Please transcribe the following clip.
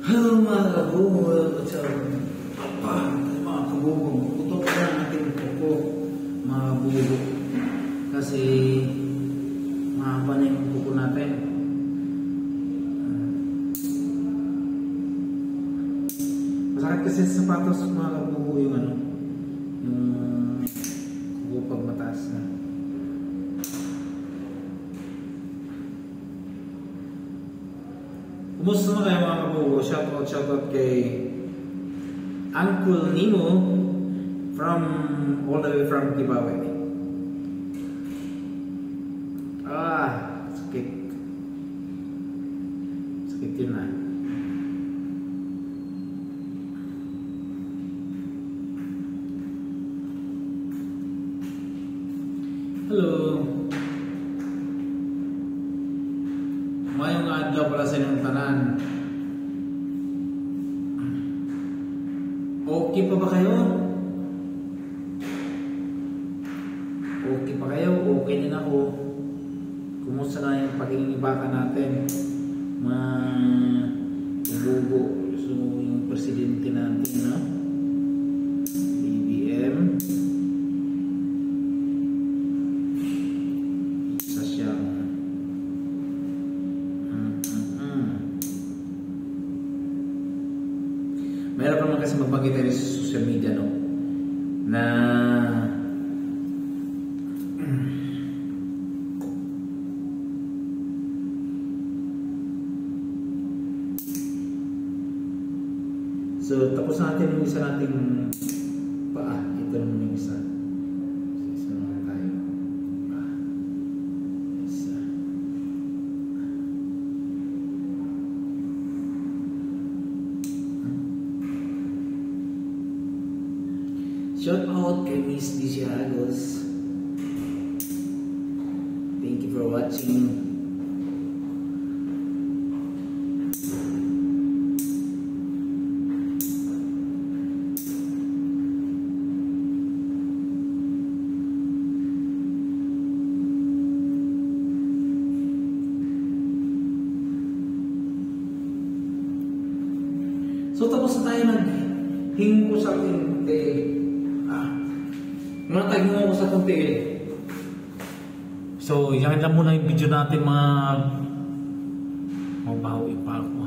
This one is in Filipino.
Hello mga kabubo, what's up? Mga kabubo, putok na natin po mga bubo. Kasi mahaba na yung buko natin. Masakit kasi sa sapatos mga kabubo yung yung kubo pag mataas na. Kumusta na kayo mga kabubo? Shoutout kay Uncle Nemo from all the way from Kibawe. Sakit. Sakit yun na. Hello. Mayong adlaw pala sa inyong tanan. Okay pa ba kayo? Okay pa kayo? Okay din ako. Kumusta na yung pag-iingibaka natin? Bubo. So, yung presidente natin, no? BBM. Isa siyang meron pa naman kasi magpagkita rin sa social media, no? Na so, tapos natin yung isa nating paa. Ito naman yung isa. Isa naman tayo. Isa. Shout out kay Miss DC Agos. Thank you for watching. So tapos na tayo naghingo sa ating tail. Matagmo ko sa ating tail. So yan lang muna yung video natin mga mabawi pa ako.